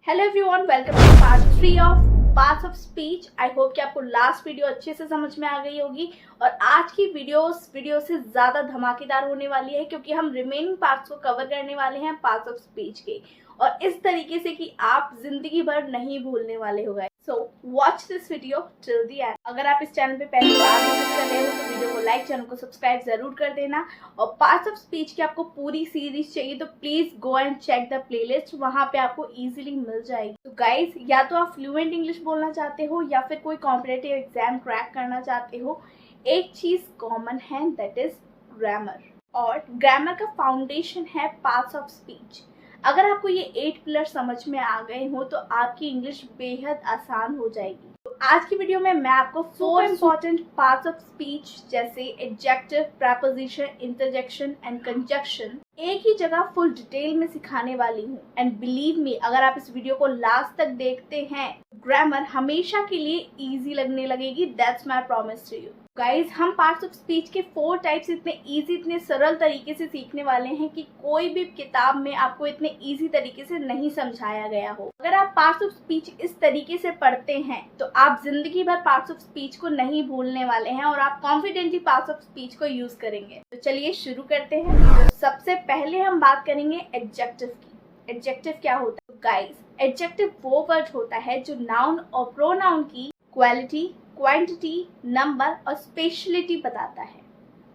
Hello everyone, welcome to part 3 of parts of speech. I hope कि आपको last video अच्छे से समझ में आ गई होगी और आज की वीडियो से ज़्यादा धमाकेदार होने वाली है क्योंकि हम रिमेनिंग पार्ट्स को कवर करने वाले हैं पार्ट्स ऑफ स्पीच के, और इस तरीके से कि आप जिंदगी भर नहीं भूलने वाले हो गए। So watch this video till the end. अगर आप इस चैनल पे पहली बार विजिट कर रहे हो तो वीडियो को लाइक, चैनल को सब्सक्राइब जरूर कर देना। और पार्ट्स ऑफ स्पीच की आपको पूरी सीरीज चाहिए तो please go and check the playlist, वहां पे आपको इजीली मिल जाएगी। तो गाइज, या तो आप फ्लुएंट इंग्लिश बोलना चाहते हो या फिर कोई कॉम्पिटिटिव एग्जाम क्रैक करना चाहते हो, एक चीज कॉमन है, दैट इज ग्रामर। और ग्रामर का फाउंडेशन है पार्ट्स ऑफ स्पीच। अगर आपको ये 8 पिलर समझ में आ गए हो तो आपकी इंग्लिश बेहद आसान हो जाएगी। तो आज की वीडियो में मैं आपको 4 इंपॉर्टेंट पार्ट्स ऑफ स्पीच जैसे adjective, preposition, interjection and conjunction एक ही जगह फुल डिटेल में सिखाने वाली हूँ। एंड बिलीव मी, अगर आप इस वीडियो को लास्ट तक देखते हैं, ग्रामर हमेशा के लिए इजी लगने लगेगी। That's my promise to you guys. हम पार्ट्स ऑफ स्पीच के 4 टाइप्स इतने इजी, इतने सरल तरीके से सीखने वाले हैं कि कोई भी किताब में आपको इतने इजी तरीके से नहीं समझाया गया हो। अगर आप पार्ट्स ऑफ स्पीच इस तरीके से पढ़ते हैं तो आप जिंदगी भर पार्ट्स ऑफ स्पीच को नहीं भूलने वाले हैं और आप कॉन्फिडेंटली पार्ट्स ऑफ स्पीच को यूज करेंगे। तो चलिए शुरू करते हैं। तो सबसे पहले हम बात करेंगे एडजेक्टिव की। एडजेक्टिव क्या होता है गाइज? एडजेक्टिव वो वर्ड होता है जो नाउन और प्रोनाउन की क्वालिटी, क्वांटिटी, नंबर और स्पेशलिटी बताता है।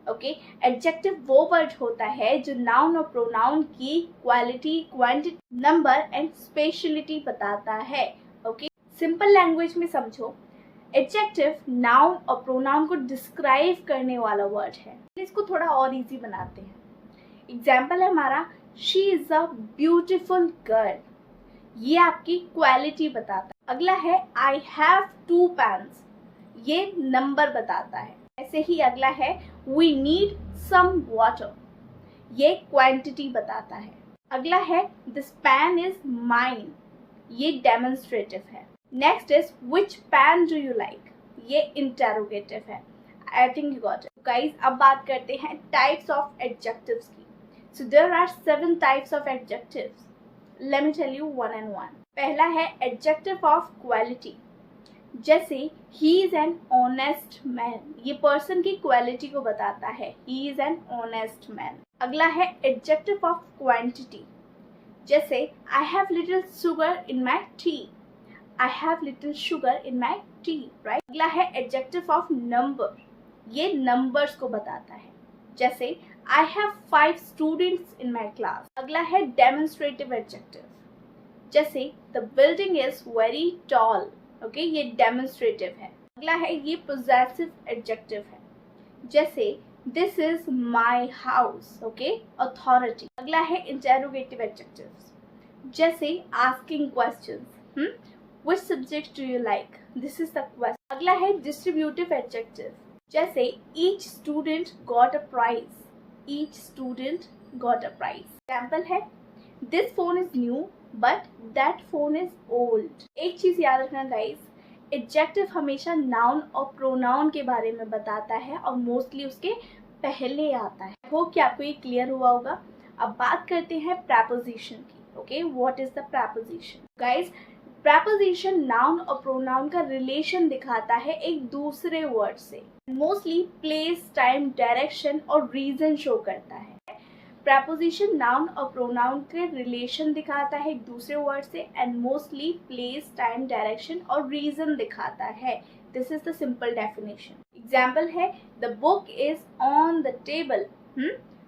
ओके, एडजेक्टिव वो वर्ड होता है जो नाउन और प्रोनाउन की quality, quantity, number and speciality बताता है। ओके, सिंपल लैंग्वेज में समझो, एडजेक्टिव नाउन और प्रोनाउन को डिस्क्राइब करने वाला वर्ड है। इसको थोड़ा और इजी बनाते हैं। एग्जाम्पल है हमारा, she is a beautiful girl. ये आपकी क्वालिटी बताता है। अगला है, आई हैव 2 पेन्स। ये नंबर बताता है। ऐसे ही अगला है, वी नीड सम वाटर। ये क्वांटिटी बताता है। अगला है, दिस पेन इज माइन। ये डेमोन्स्ट्रेटिव है। Next is, which pen do you like. ये इंटेरोगेटिव है। I think you got it guys. अब बात करते हैं टाइप्स ऑफ एडजेक्टिव्स की। So there are 7 types of adjectives. Let me tell you one and one. पहला है एडजेक्टिव ऑफ क्वालिटी, जैसे he is an honest man. ये पर्सन की क्वालिटी को बताता है, he is an honest man. अगला है एडजेक्टिव ऑफ क्वांटिटी, जैसे I have little sugar in my tea. I have little sugar in my tea, right. अगला है एडजेक्टिव ऑफ नंबर। ये नंबर्स को बताता है, जैसे I have 5 students in my class. अगला है डेमोन्स्ट्रेटिव एडजेक्टिव, जैसे the building is very tall. Okay, ये डेमोन्स्ट्रेटिव है। अगला है, ये पोजेसिव एडजेक्टिव है, जैसे this is my house. Okay, authority. अगला है इंटेरोगेटिव एडजेक्टिव्स, जैसे asking questions. Which subject do you like, this is the question. अगला है डिस्ट्रीब्यूटिव एडजेक्टिव, जैसे each student got a prize. Each student got a prize. Example है, this phone is new but that phone is old. एक चीज याद रखना guys, adjective हमेशा noun और प्रोनाउन के बारे में बताता है और मोस्टली उसके पहले आता है। होप कि आपको ये क्लियर हुआ होगा। अब बात करते हैं प्रीपोजिशन की। Okay, what is the preposition guys? Preposition noun और प्रोनाउन का रिलेशन दिखाता है एक दूसरे वर्ड से। मोस्टली प्लेस, टाइम, डायरेक्शन और रीजन शो करता है। प्रीपोजिशन नाउन और प्रोनाउन के रिलेशन दिखाता है एक दूसरे वर्ड से and mostly place, time, direction और रीजन दिखाता है। This is the simple definition. Example है, the book is on the table.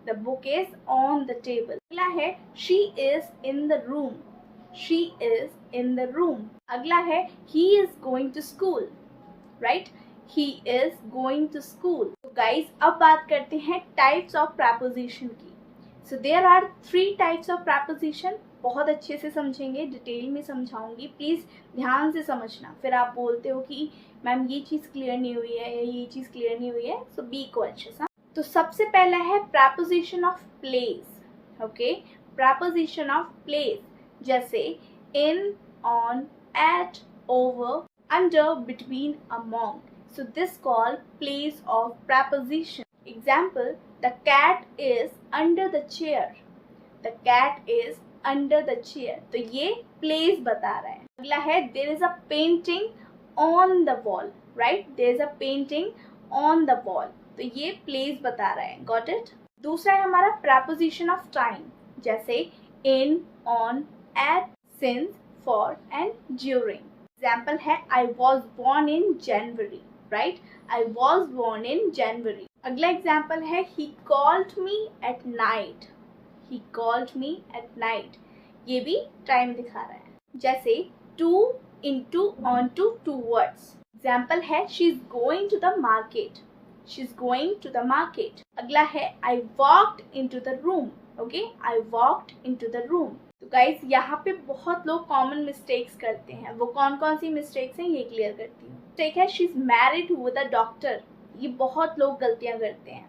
The book is on the table. अगला है, she is in the room. She is in the room. अगला है, he is going to school. Right, he is going to school. तो guys, अब बात करते हैं types of preposition की। So there are 3 types of preposition। बहुत अच्छे से समझेंगे, डिटेल में समझाऊंगी, प्लीज ध्यान से समझना। फिर आप बोलते हो कि मैम ये चीज क्लियर नहीं हुई है या ये चीज क्लियर नहीं हुई है, सो बी कॉन्शियस। तो सबसे पहला है preposition of place। Okay, preposition of place, जैसे in, on, at, over, under, between, among। So this called place of preposition। Example, the cat is under the chair। The cat is under the chair, तो ये place बता रहा है। अगला है there is a painting on the wall, right, there is a painting on the wall, तो ये place बता रहा है। Got it. दूसरा है हमारा प्रपोजिशन ऑफ टाइम, जैसे in, on, at, since, for and during. Example है I was born in January, right, I was born in January. अगला एग्जाम्पल है he called me at night, he called me at night, ये भी time दिखा रहा है। जैसे to, into, onto, towards. Example है she is going to the market, she is going to the market. अगला है I walked into the room, okay, I walked into the room. तो गाइज यहाँ पे बहुत लोग कॉमन मिस्टेक्स करते हैं, वो कौन कौन सी मिस्टेक्स हैं ये क्लियर करती हूँ। मिस्टेक है she is married with a doctor, ये बहुत लोग गलतियां करते हैं।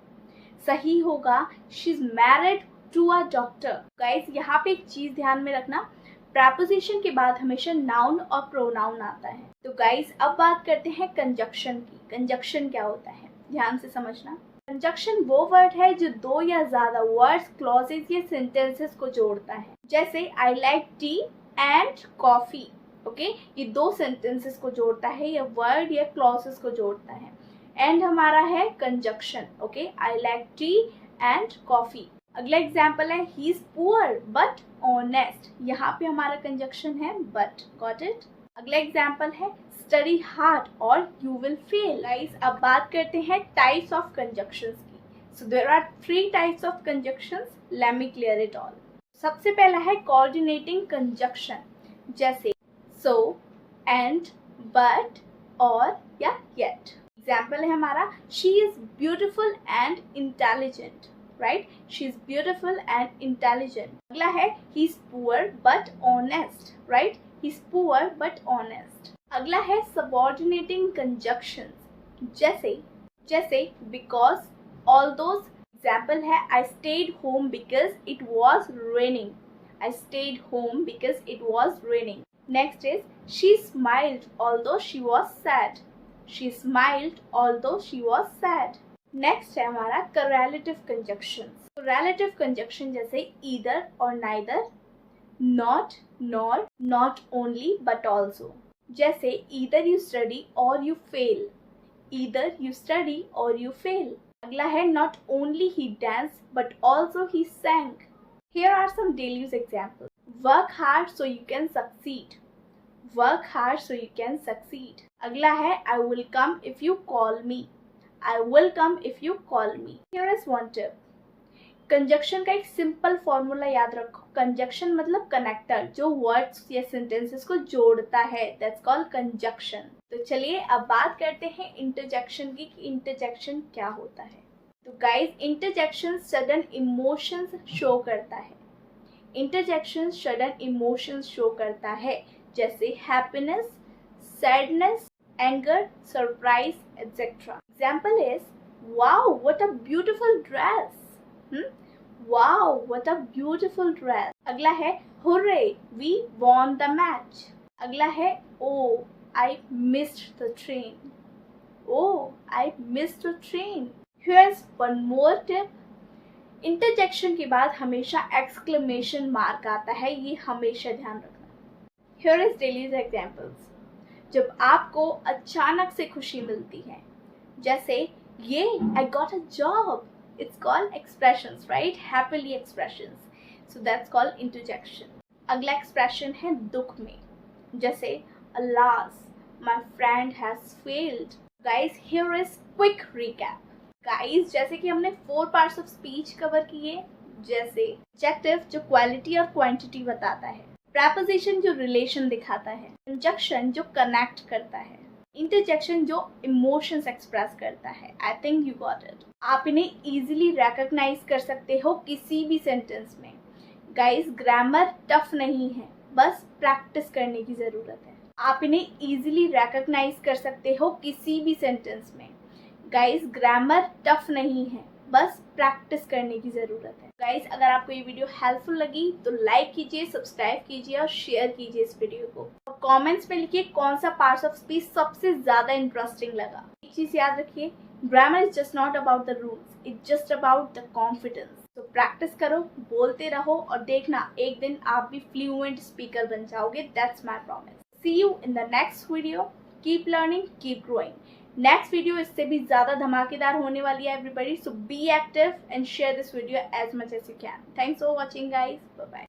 सही होगा she is married to a doctor. Guys यहाँ पे एक चीज ध्यान में रखना, प्रपोजिशन के बाद हमेशा नाउन और प्रोनाउन आता है। तो गाइज अब बात करते हैं कंजक्शन की। कंजक्शन क्या होता है, ध्यान से समझना। कंजक्शन वो वर्ड है जो दो या ज्यादा वर्ड्स, क्लॉजेस या सेंटेंसेस को जोड़ता है। जैसे आई like tea and coffee, okay, ये दो सेंटेंसेस को जोड़ता है, या वर्ड या क्लॉजेस को जोड़ता है। एंड हमारा है conjunction, okay, I like tea and coffee. अगला एग्जाम्पल है he is poor but honest, यहाँ पे हमारा कंजक्शन है बट। Got it. अगला एग्जाम्पल है study hard or you will fail. Guys अब बात करते हैं टाइप्स ऑफ कंजक्शंस की। So there are 3 types of conjunctions, let me clear it all. सबसे पहला है कोऑर्डिनेटिंग कंजक्शन, जैसे सो, एंड, बट, और या येट। एग्जाम्पल है हमारा she is beautiful and intelligent, right, she is beautiful and intelligent. अगला है he is poor but honest, right, he is poor but honest. अगला है सबऑर्डिनेटिंग कंजक्शंस, जैसे बिकॉज, ऑल दोज। एग्जाम्पल है I stayed home because it was raining, I stayed home because it was raining. Next is she smiled although she was sad, she smiled although she was sad. Next है हमारा correlative conjunctions. Correlative conjunction जैसे either और neither, not, nor, not only but also. जैसे either you study or you fail, either you study or you fail. अगला है not only he danced but also he sang. Here are some daily use examples. Work hard so you can succeed. Work hard so you can succeed. अगला है I will come if you call me. I will come if you call me. Here is one tip. Conjunction का एक simple formula याद रखो। Conjunction मतलब connector, जो words या sentences को जोड़ता है, दैट्स कॉल्ड कंजक्शन। तो चलिए अब बात करते हैं इंटरजेक्शन की, कि इंटरजेक्शन क्या होता है। तो guys interjection sudden emotions show करता है। इंटरजेक्शन सडन इमोशंस शो करता है, जैसे happiness, sadness, anger, surprise, etc. Example is wow what a beautiful dress. Wow what a beautiful dress. अगला है hooray we won the match. अगला है oh I missed the train. Oh I missed the train. Here's one more tip. Interjection के बाद हमेशा exclamation mark आता है, ये हमेशा ध्यान रखना। Here is daily examples. जब आपको अचानक से खुशी मिलती है, जैसे ये I got a job, it's called expressions, right? Happily expressions. So that's called interjection. अगला expression है दुख में, जैसे alas, my friend has failed. Guys, here is quick recap. Guys, जैसे कि हमने 4 parts of speech cover किए, जैसे adjective जो quality और quantity बताता है, प्रपोजिशन जो रिलेशन दिखाता है, कंजक्शन जो कनेक्ट करता है, इंटरजेक्शन जो इमोशंस एक्सप्रेस करता है। I think you got it. आप इन्हें इजीली रिकॉग्नाइज कर सकते हो किसी भी सेंटेंस में। गाइस ग्रामर टफ नहीं है, बस प्रैक्टिस करने की जरूरत है। आप इन्हें इजीली रिकॉग्नाइज कर सकते हो किसी भी सेंटेंस में। गाइस ग्रामर टफ नहीं है, बस प्रैक्टिस करने की ज़रूरत है। गाइस अगर आपको ये वीडियो हेल्पफुल लगी तो लाइक कीजिए, सब्सक्राइब कीजिए और शेयर कीजिए इस वीडियो को। और कमेंट्स में लिखिए कौन सा पार्ट्स ऑफ स्पीच सबसे ज़्यादा इंटरेस्टिंग लगा। एक चीज़ याद रखिए, grammar is just not about the rules, it's just about the confidence. तो प्रैक्टिस करो, बोलते रहो और देखना एक दिन आप भी फ्लुएंट स्पीकर बन जाओगे। That's my promise. See you in the next video. Keep learning, keep growing. Next video इससे भी ज्यादा धमाकेदार होने वाली है everybody, so be active and share this video as much as you can. Thanks for watching guys, bye bye.